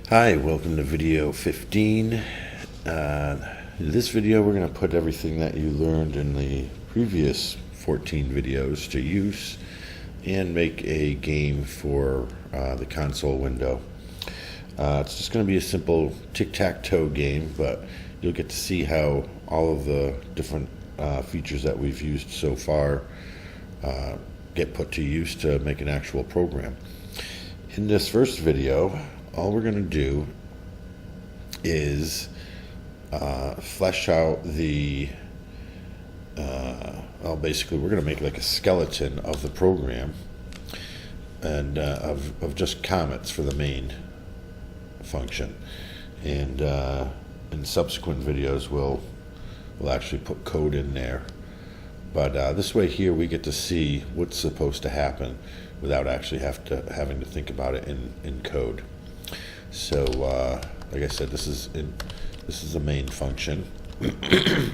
Hi, welcome to video 15. In this video we're going to put everything that you learned in the previous 14 videos to use and make a game for the console window. It's just going to be a simple Tic Tac Toe game, but you'll get to see how all of the different features that we've used so far get put to use to make an actual program. In this first video, all we're going to do is flesh out the basically we're going to make like a skeleton of the program and of just comments for the main function, and in subsequent videos we'll actually put code in there, but this way here we get to see what's supposed to happen without actually having to think about it in code. So, like I said, this is the main function. Leave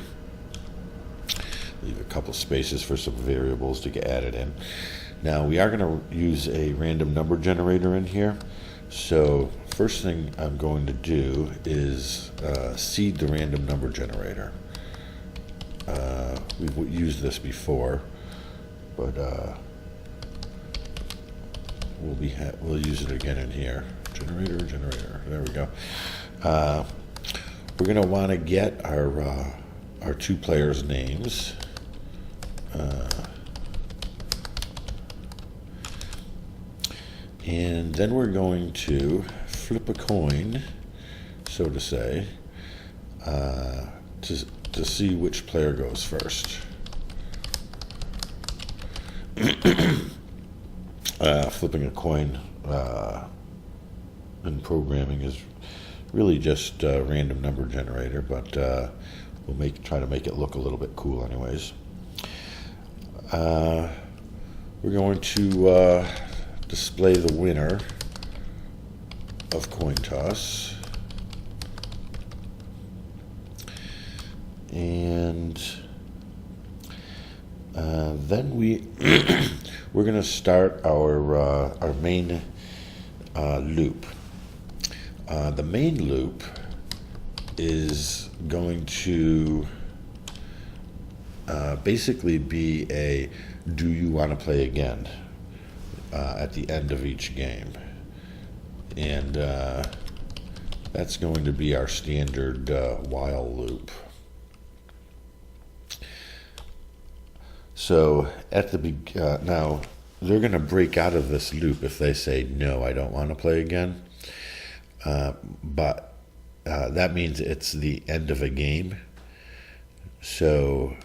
a couple spaces for some variables to get added in. Now, we are going to use a random number generator in here. So, first thing I'm going to do is seed the random number generator. We've used this before, but we'll use it again in here. Generator, there we go. We're going to want to get our two players' names. And then we're going to flip a coin, so to say, to see which player goes first. Flipping a coin in programming is really just a random number generator, but we'll try to make it look a little bit cool anyways. We're going to display the winner of coin toss, and then we're going to start our main loop. The main loop is going to basically be a "do you want to play again" at the end of each game, and that's going to be our standard while loop. So at the now they're going to break out of this loop if they say no, I don't want to play again. But that means it's the end of a game. So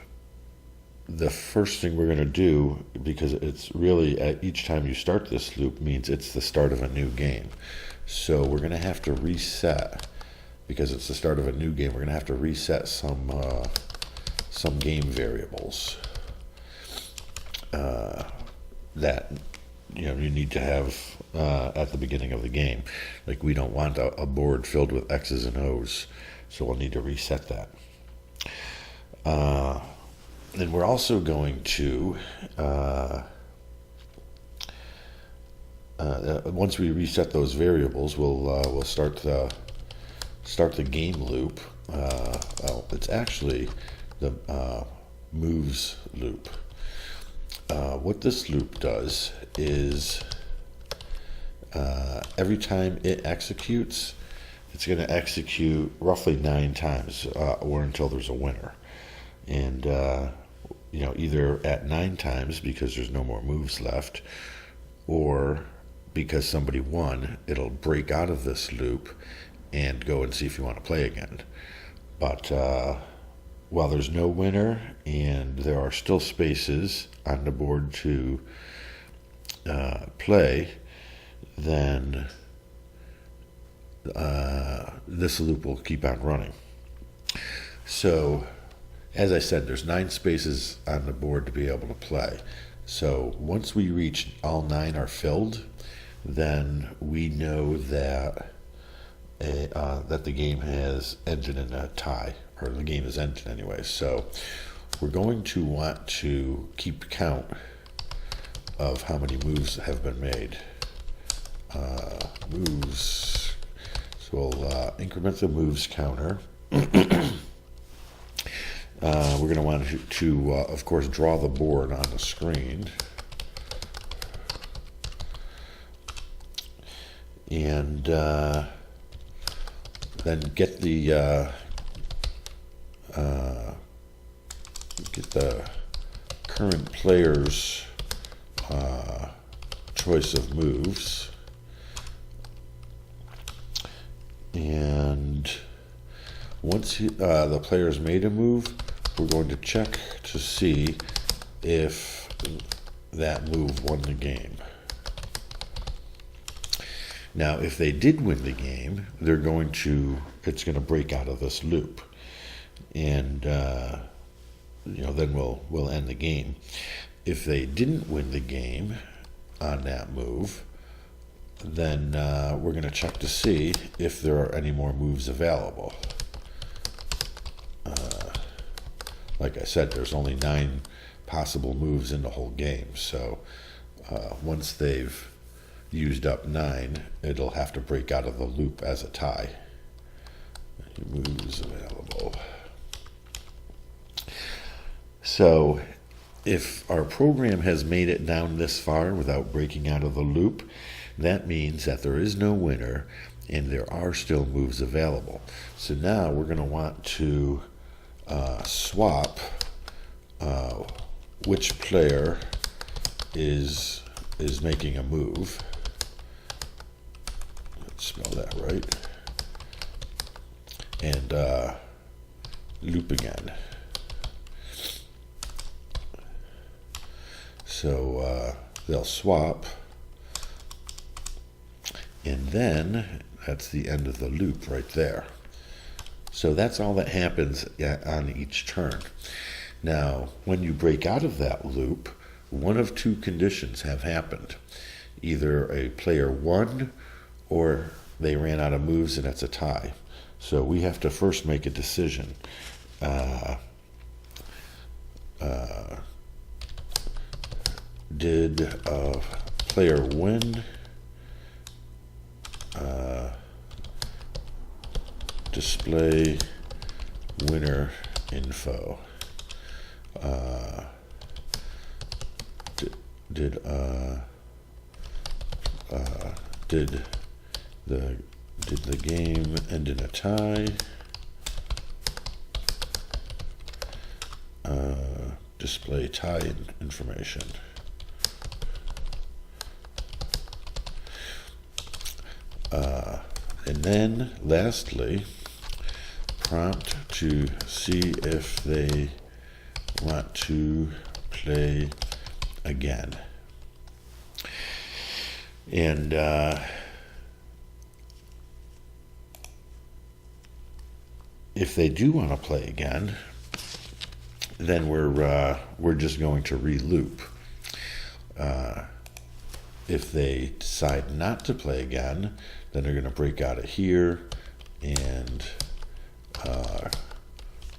the first thing we're going to do, because it's really at each time you start this loop means it's the start of a new game. So we're going to have to reset, because it's the start of a new game. We're going to have to reset some game variables that you need to have at the beginning of the game. Like, we don't want a board filled with X's and O's, so we'll need to reset that. Then we're also going to once we reset those variables, we'll start the game loop. It's actually the moves loop. What this loop does is every time it executes, it's going to execute roughly 9 times, or until there's a winner. And either at 9 times because there's no more moves left, or because somebody won, it'll break out of this loop and go and see if you want to play again. But while there's no winner and there are still spaces on the board to play, then this loop will keep on running. So, as I said, there's 9 spaces on the board to be able to play. So once we reach all 9 are filled, then we know that that the game has ended in a tie, or the game is ended anyway. So we're going to want to keep count of how many moves have been made. Moves. So we'll increment the moves counter. We're going to want to of course, draw the board on the screen. And then get the current player's choice of moves. And once the player's made a move, we're going to check to see if that move won the game. Now, if they did win the game, it's going to break out of this loop, and then we'll end the game. If they didn't win the game on that move, then we're going to check to see if there are any more moves available. Like I said, there's only 9 possible moves in the whole game, so once they've used up 9, it'll have to break out of the loop as a tie. Moves available. So if our program has made it down this far without breaking out of the loop, that means that there is no winner and there are still moves available. So now we're going to want to swap which player is making a move. Let's spell that right. And loop again. So they'll swap, and then that's the end of the loop right there. So that's all that happens on each turn. Now, when you break out of that loop, one of 2 conditions have happened. Either a player won, or they ran out of moves and it's a tie. So we have to first make a decision. Did a player win? Display winner info. Did the game end in a tie? Display tie information. And then lastly, prompt to see if they want to play again. And if they do want to play again, then we're just going to re-loop. If they decide not to play again, then they're going to break out of here and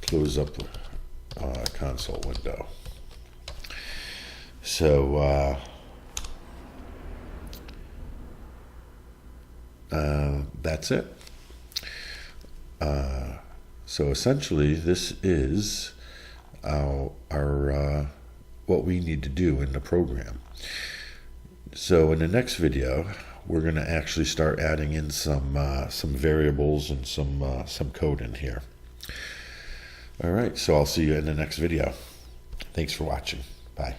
close up console window. So that's it. So essentially, this is our what we need to do in the program. So in the next video, we're going to actually start adding in some variables and some code in here. All right, so I'll see you in the next video. Thanks for watching. Bye.